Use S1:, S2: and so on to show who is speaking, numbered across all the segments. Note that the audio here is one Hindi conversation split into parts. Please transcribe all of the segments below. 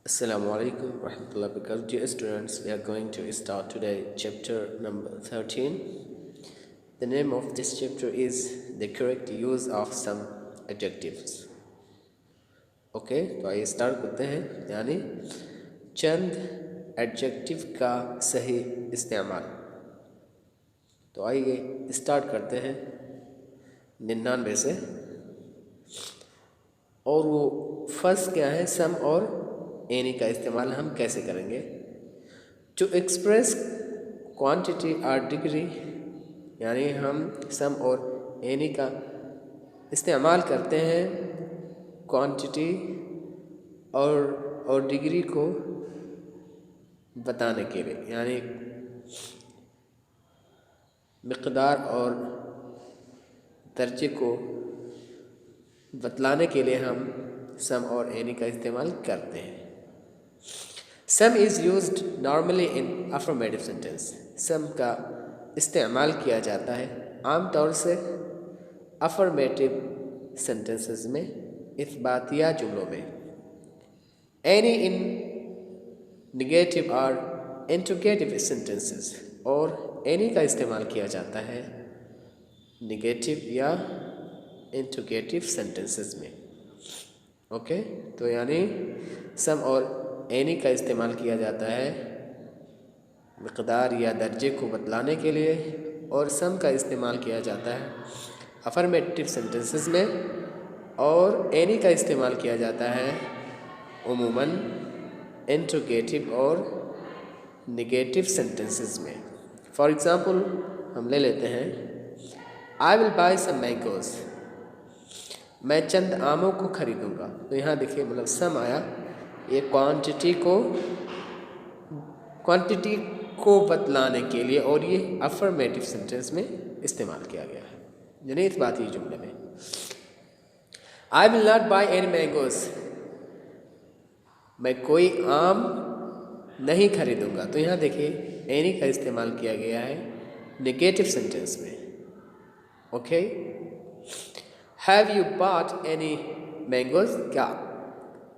S1: Assalamu alaikum warahmatullahi wabarakatuh. Dear students, we are going to start today chapter number 13. The name of this chapter is the correct use of some adjectives. Okay तो आइए स्टार्ट करते हैं, यानी चंद एडजेक्टिव का सही इस्तेमाल। तो आइए स्टार्ट करते हैं 99 से। और वो फर्स्ट क्या है, सम और एनी का इस्तेमाल हम कैसे करेंगे। टू एक्सप्रेस क्वांटिटी और डिग्री, यानी हम सम और एनी का इस्तेमाल करते हैं क्वांटिटी और डिग्री को बताने के लिए, यानी मिक़दार और दर्जे को बतलाने के लिए हम सम और एनी का इस्तेमाल करते हैं। Some is used normally in affirmative sentence. Some का इस्तेमाल किया जाता है आमतौर से अफर्मेटिव सेंटेंसेस में, इस्बातिया जुमलों में। एनी इन निगेटिव और इंटरोगेटिव सेंटेंसेस, और एनी का इस्तेमाल किया जाता है निगेटिव या इंटरोगेटिव सेंटेंसेस में। ओके तो यानी सम और एनी का इस्तेमाल किया जाता है मिक़दार या दर्जे को बतलाने के लिए, और सम का इस्तेमाल किया जाता है अफर्मेटिव सेंटेंसेस में, और एनी का इस्तेमाल किया जाता है उमूमन इंटरोगेटिव और निगेटिव सेंटेंसेस में। फॉर एग्ज़ाम्पल हम ले लेते हैं, I will buy some mangoes. मैं चंद आमों को खरीदूंगा। तो यहाँ देखिए मतलब सम आया, ये क्वांटिटी को बतलाने के लिए, और ये अफर्मेटिव सेंटेंस में इस्तेमाल किया गया है, यानी इस बात ही जुमले में। I will not by any mangoes. मैं कोई आम नहीं खरीदूंगा। तो यहाँ देखिए एनी का इस्तेमाल किया गया है नेगेटिव सेंटेंस में। Okay, have you bought any mangoes.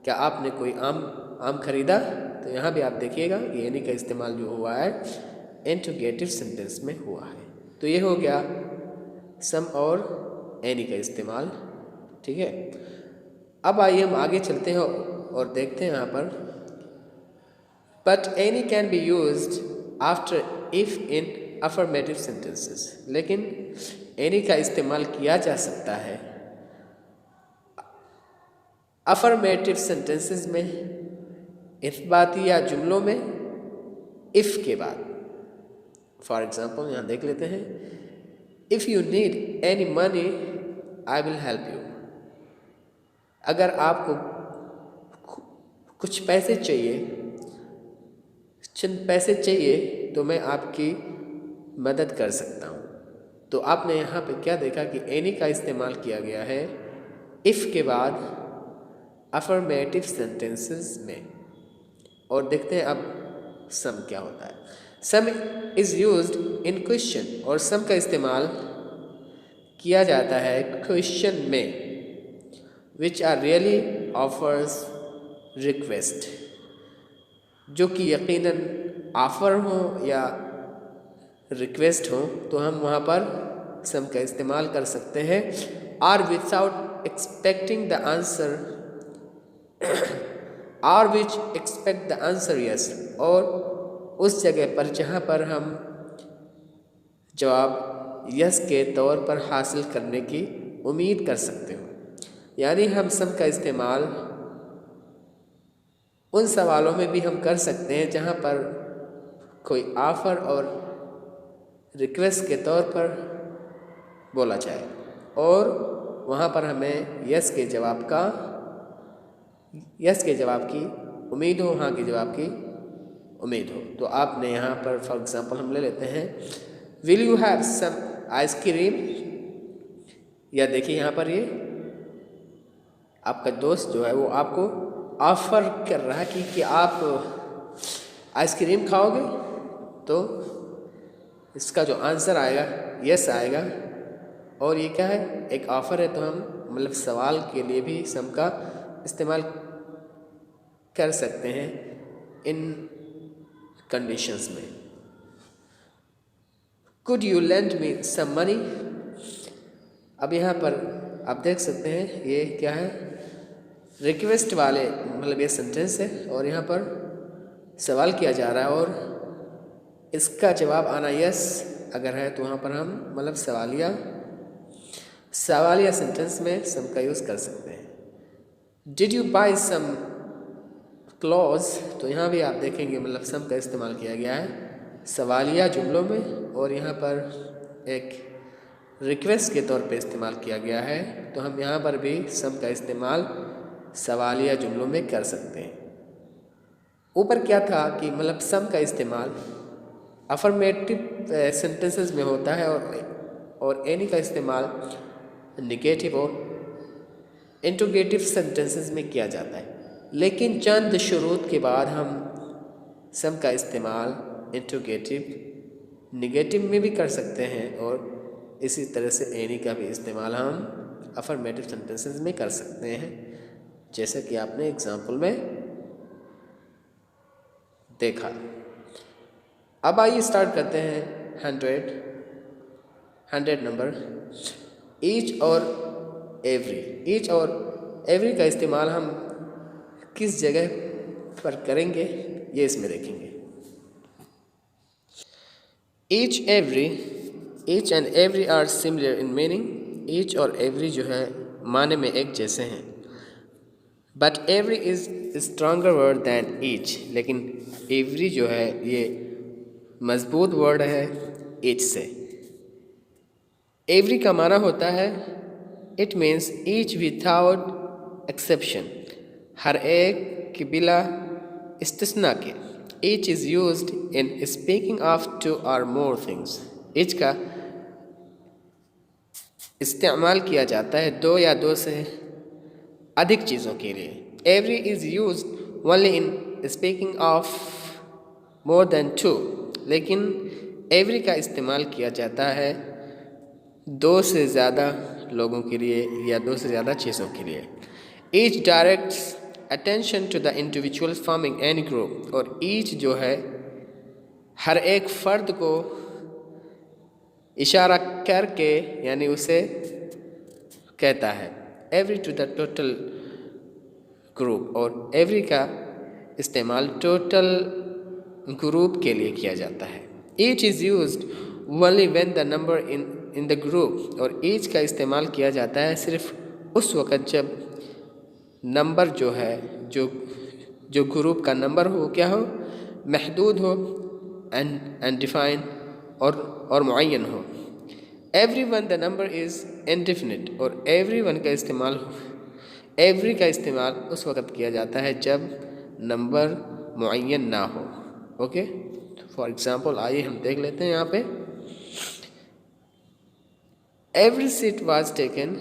S1: क्या आपने कोई आम खरीदा। तो यहाँ भी आप देखिएगा कि एनी का इस्तेमाल जो हुआ है इंटरोगेटिव सेंटेंस में हुआ है। तो ये हो गया सम और एनी का इस्तेमाल। ठीक है, अब आइए हम आगे चलते हैं और देखते हैं यहाँ पर, but any can be used after if in affirmative sentences. लेकिन एनी का इस्तेमाल किया जा सकता है अफर्मेटिव सेंटेंसेस में, इस्बातिया जुमलों में, इफ़ के बाद। फॉर एग्ज़ाम्पल यहाँ देख लेते हैं, if you need any money I will help you. अगर आपको कुछ पैसे चाहिए, चंद पैसे चाहिए, तो मैं आपकी मदद कर सकता हूँ। तो आपने यहाँ पे क्या देखा कि एनी का इस्तेमाल किया गया है इफ़ के बाद अफर्मेटिव सेंटेंसेस में। और देखते हैं अब सम क्या होता है। Some is used in question, और सम का इस्तेमाल किया जाता है क्वेश्चन में, which are really offers request, जो कि यकीनन ऑफ़र हो या रिक्वेस्ट हो, तो हम वहाँ पर सम का इस्तेमाल कर सकते हैं। Or without expecting the answer, or which expect the answer yes, और उस जगह पर जहाँ पर हम जवाब यस के तौर पर हासिल करने की उम्मीद कर सकते हो। यानी हम सम का इस्तेमाल उन सवालों में भी हम कर सकते हैं जहाँ पर कोई ऑफ़र और रिक्वेस्ट के तौर पर बोला जाए, और वहाँ पर हमें यस के जवाब की उम्मीद हो, हाँ के जवाब की उम्मीद हो। तो आपने यहाँ पर फॉर एग्ज़ाम्पल हम ले लेते हैं, will you have some ice cream. या देखिए यहाँ पर ये आपका दोस्त जो है वो आपको ऑफ़र कर रहा है कि आप आइसक्रीम खाओगे। तो इसका जो आंसर आएगा यस आएगा, और ये क्या है, एक ऑफ़र है। तो हम मतलब सवाल के लिए भी सम का इस्तेमाल कर सकते हैं इन कंडीशंस में। Could you lend me some money. अब यहाँ पर आप देख सकते हैं ये क्या है, रिक्वेस्ट वाले मतलब ये सेंटेंस है और यहाँ पर सवाल किया जा रहा है और इसका जवाब आना यस अगर है तो वहाँ पर हम मतलब सवालिया सेंटेंस में सम का यूज़ कर सकते हैं। Did you buy some clothes, तो यहाँ भी आप देखेंगे मतलब सम का इस्तेमाल किया गया है सवालिया जुमलों में और यहाँ पर एक रिक्वेस्ट के तौर पे इस्तेमाल किया गया है, तो हम यहाँ पर भी सम का इस्तेमाल सवालिया जुमलों में कर सकते हैं। ऊपर क्या था कि मतलब सम का इस्तेमाल अफर्मेटिव सेंटेंसेस में होता है और एनी का इस्तेमाल निगेटिव और इंट्रोगेटिव सेंटेंसेस में किया जाता है। लेकिन चंद शुरूत के बाद हम सम का इस्तेमाल इंट्रोगेटिव निगेटिव में भी कर सकते हैं और इसी तरह से एनी का भी इस्तेमाल हम अफर्मेटिव सेंटेंसेस में कर सकते हैं, जैसे कि आपने एग्जाम्पल में देखा। अब आइए स्टार्ट करते हैं 100 नंबर। ईच और एवरी का इस्तेमाल हम किस जगह पर करेंगे ये इसमें देखेंगे। Each and every are similar in meaning. Each और एवरी जो है माने में एक जैसे हैं, but every is stronger word than each, लेकिन एवरी जो है ये मजबूत वर्ड है ईच से। एवरी का माना होता है it means each without exception, हर एक के बिला इस्तिस्ना के। Each is used in speaking of 2 or more things. Each का इस्तेमाल किया जाता है 2 या 2 से अधिक चीज़ों के लिए। Every is used only in speaking of more than 2, लेकिन एवरी का इस्तेमाल किया जाता है 2 से ज़्यादा लोगों के लिए या 2 से ज़्यादा चीज़ों के लिए। Each directs attention to the individual forming any group, और ईच जो है हर एक फ़र्द को इशारा करके यानी उसे कहता है। Every two the total group, और एवरी का इस्तेमाल टोटल ग्रुप के लिए किया जाता है। Each is used only when the number in the group, और ईच का इस्तेमाल किया जाता है सिर्फ उस वक़्त जब नंबर जो है जो ग्रुप का नंबर हो क्या हो, महदूद हो, अनडिफाइन और मुअय्यन हो। Every one the number is indefinite, और एवरी का इस्तेमाल उस वक़्त किया जाता है जब नंबर मुअय्यन ना हो। ओके, फॉर एग्ज़ाम्पल आइए हम देख लेते हैं यहाँ पे। एवरी सीट वाज टेकन,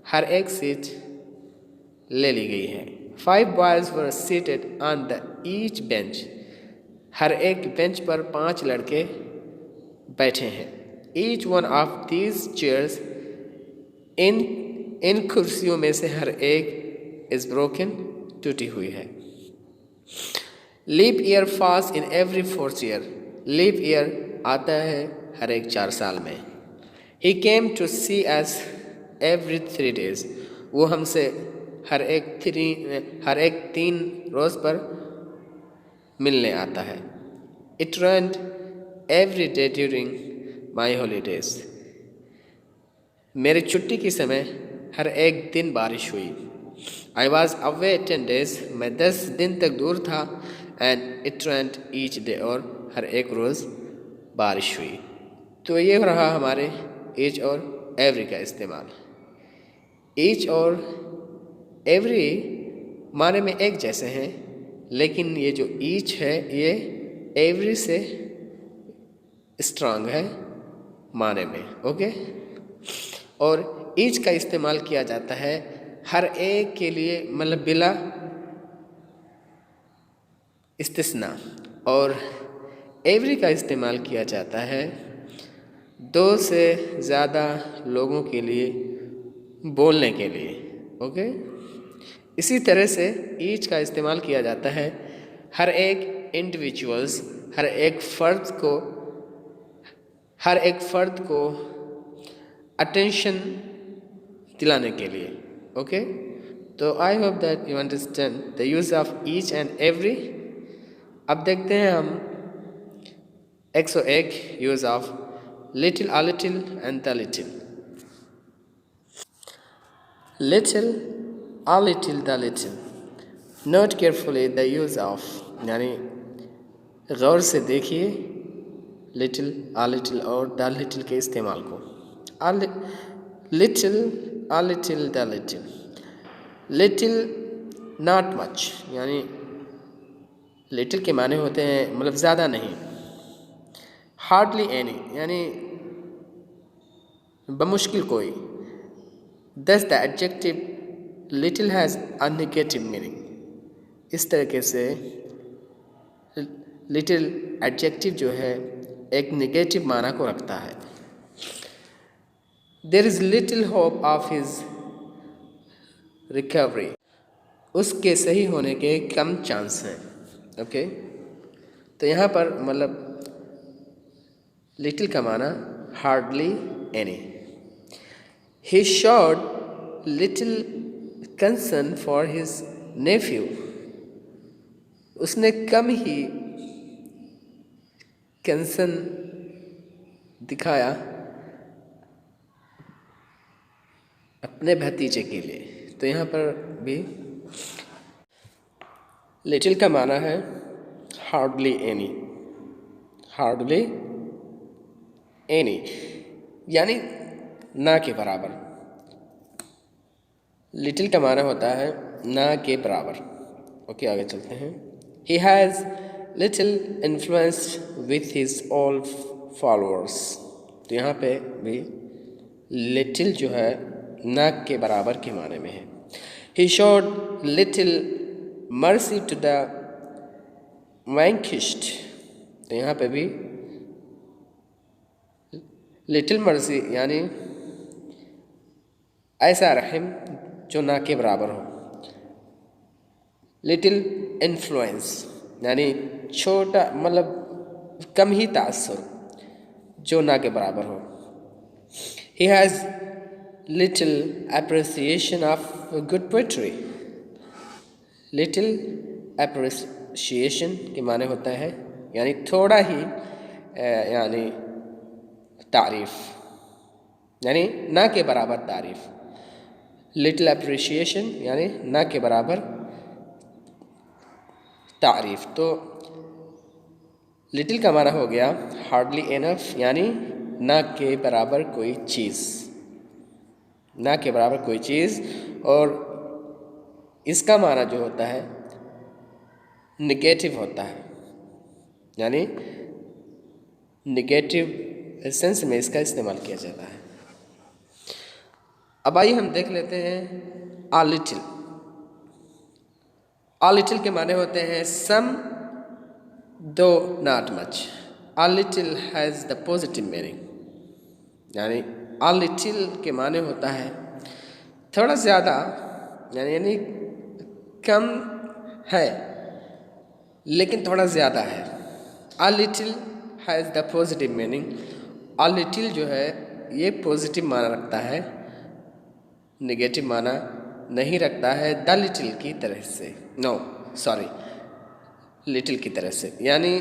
S1: हर एक सीट ले ली गई है। 5 boys were seated on the each bench, हर एक बेंच पर 5 लड़के बैठे हैं। Each one of these chairs, इन कुर्सियों में से हर एक इज़ ब्रोकन, टूटी हुई है। Leap year falls in every 4th year, leap year आता है हर एक 4 साल में। He came to see us every 3 days, वो हमसे हर एक 3 रोज़ पर मिलने आता है। It rained every day during my holidays, मेरी छुट्टी के समय हर एक दिन बारिश हुई। आई वॉज अवे 10 days, मैं 10 दिन तक दूर था। And it rained each day, और हर एक रोज़ बारिश हुई। तो ये रहा हमारे ईच और एवरी का इस्तेमाल। ईच और एवरी माने में एक जैसे हैं, लेकिन ये जो ईच है ये एवरी से स्ट्रांग है माने में। ओके, और ईच का इस्तेमाल किया जाता है हर एक के लिए मतलब बिला इस्तिस्ना, और एवरी का इस्तेमाल किया जाता है 2 से ज़्यादा लोगों के लिए बोलने के लिए। ओके, इसी तरह से ईच का इस्तेमाल किया जाता है हर एक इंडिविजुअल्स, हर एक फ़र्द को अटेंशन दिलाने के लिए। ओके, तो I hope that you understand the use of each and every. अब देखते हैं हम 101 use of little, a little and the little. Little, a little, the little. Note carefully the use of, यानी गौर से देखिए लिटिल, अ लिटिल और द लिटिल के इस्तेमाल को। Little, a little, the little. Little not much, यानी लिटिल के माने होते हैं मतलब ज़्यादा नहीं। हार्डली एनी, यानी बमुश्किल कोई। दस the adjective little has a negative meaning. इस तरीके से लिटिल एडजेक्टिव जो है एक नेगेटिव माना को रखता है। There is little hope of his recovery, उसके सही होने के कम चांस हैं। ओके, तो यहाँ पर मतलब लिटिल का माना hardly any. He showed little concern for his Neiphiu, उसने कम ही कंसर्न दिखाया अपने भतीजे के लिए। तो यहाँ पर भी लिटिल का माना है हार्डली एनी, हार्डली एनी यानी ना के बराबर। लिटिल का माना होता है ना के बराबर। ओके, आगे चलते हैं। He has little influence with his all followers. तो यहाँ पे भी लिटिल जो है ना के बराबर के माने में है। He showed little mercy to the vanquished. तो यहाँ पे भी लिटिल मर्सी यानी ऐसा रहम जो ना के बराबर हो। लिटिल इन्फ्लुएंस यानी छोटा मतलब कम ही तासुर जो ना के बराबर हो। He has little appreciation of good poetry. Little appreciation के माने होता है यानी थोड़ा ही यानी तारीफ, यानी ना के बराबर तारीफ। लिटिल अप्रिसिएशन यानी ना के बराबर तारीफ। तो लिटिल का माना हो गया हार्डली इनफ, यानी ना के बराबर कोई चीज़, ना के बराबर कोई चीज़। और इसका माना जो होता है निगेटिव होता है, यानी निगेटिव सेंस में इसका इस्तेमाल किया जाता है। अब आइए हम देख लेते हैं आ लिटिल। आ लिटिल के माने होते हैं सम दो not much. Uh little has the positive meaning, यानी आ लिटिल के माने होता है थोड़ा ज़्यादा, यानी कम है लेकिन थोड़ा ज़्यादा है। आ little has the positive meaning. Uh little जो है ये पॉजिटिव माना रखता है, नेगेटिव माना नहीं रखता है द लिटिल की तरह से। नो सॉरी, लिटिल की तरह से। यानी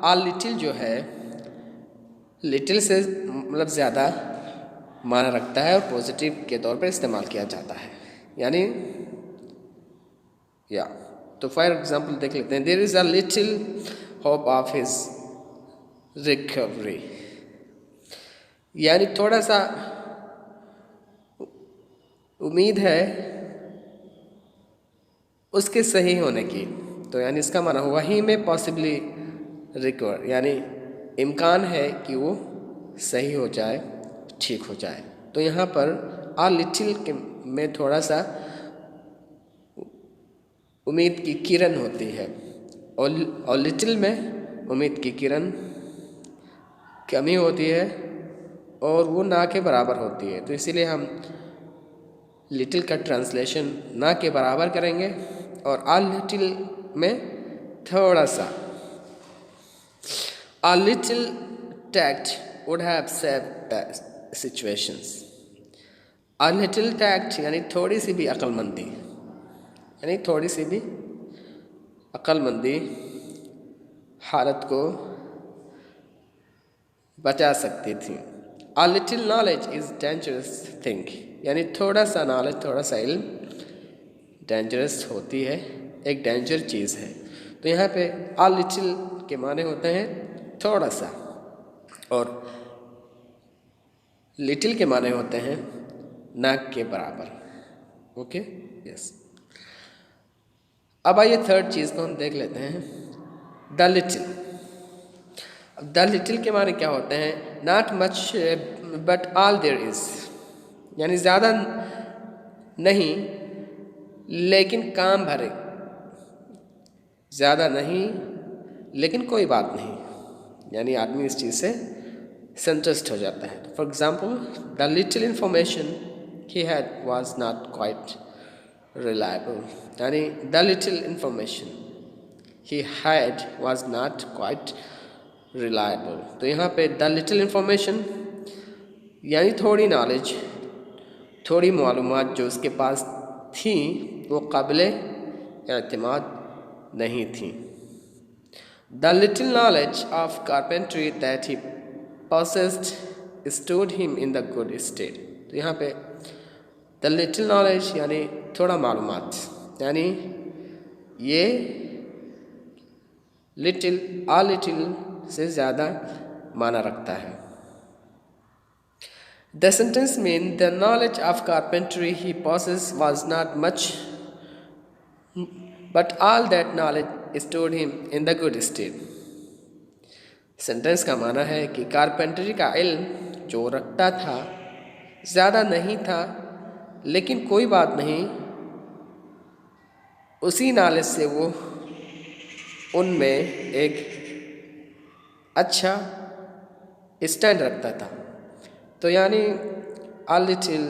S1: आ लिटिल जो है लिटिल से मतलब ज़्यादा माना रखता है और पॉजिटिव के तौर पर इस्तेमाल किया जाता है। यानी या तो फॉर एग्जाम्पल देख लेते हैं। There is a little hope of his recovery, यानी थोड़ा सा उम्मीद है उसके सही होने की। तो यानी इसका माना हुआ ही में पॉसिबली रिकवर, यानी इम्कान है कि वो सही हो जाए, ठीक हो जाए। तो यहाँ पर आ लिटिल के में थोड़ा सा उम्मीद की किरण होती है और लिटिल में उम्मीद की किरण कमी होती है और वो ना के बराबर होती है। तो इसीलिए हम लिटिल का ट्रांसलेशन ना के बराबर करेंगे और आ लिटिल में थोड़ा सा। A little tact would have saved the situations. A little tact यानी थोड़ी सी भी अक्लमंदी, यानी थोड़ी सी भी अक्लमंदी हालत को बचा सकती थी। A little knowledge is dangerous thing, यानी थोड़ा सा नॉलेज, थोड़ा सा इल्म डेंजरस होती है, एक डेंजर चीज़ है। तो यहाँ पे a little के माने होते हैं थोड़ा सा, और लिटिल के माने होते हैं नाक के बराबर। Okay, yes. अब आइए थर्ड चीज़ को हम देख लेते हैं, द लिटिल। अब द लिटिल के माने क्या होते हैं? Not much but all there is, यानी ज़्यादा नहीं लेकिन काम भरे, ज़्यादा नहीं लेकिन कोई बात नहीं, यानी आदमी इस चीज़ से संतुष्ट हो जाता है। For example, the little information he had was not quite reliable, यानी the little information he had was not quite reliable. तो यहाँ पे द लिटिल इन्फॉर्मेशन यानी थोड़ी नॉलेज, थोड़ी मालूमात जो उसके पास थी वो काबिले एतमाद नहीं थी। The little knowledge of carpentry that he possessed stood him in the good state. तो यहाँ पे the little knowledge यानी थोड़ा मालूमात, यानी ये little a little से ज़्यादा माना रखता है। The sentence means the knowledge of carpentry he possessed was not much, but all that knowledge stood him in the good state. Sentence का माना है कि कारपेंटरी का इल्म जो रखता था ज़्यादा नहीं था, लेकिन कोई बात नहीं, उसी नॉलेज से वो उनमें एक अच्छा स्टैंड रखता था। तो यानी आ लिटिल,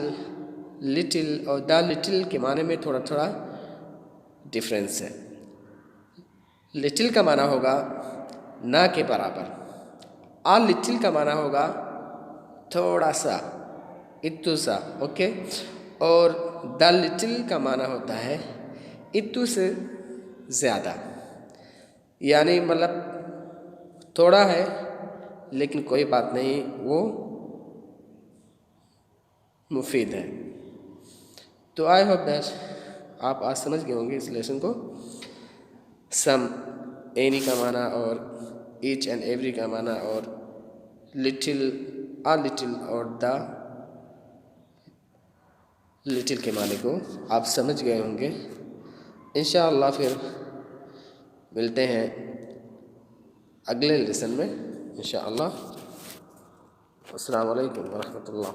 S1: लिटिल और द लिटिल के माने में थोड़ा थोड़ा डिफरेंस है। लिटिल का माना होगा ना के बराबर, आ लिटिल का माना होगा थोड़ा सा, इतु सा। ओके, और द लिटिल का माना होता है इतु से ज़्यादा, यानी मतलब थोड़ा है लेकिन कोई बात नहीं, वो मुफीद है। तो आई होप दैट आप आज समझ गए होंगे इस लेसन को। सम, एनी का माना और ईच एंड एवरी का माना, और लिटिल, आ लिटिल और द लिटिल के माने को आप समझ गए होंगे। इंशाअल्लाह फिर मिलते हैं अगले लेसन में इंशाअल्लाह। अस्सलामु अलैकुम वरहमतुल्लाह।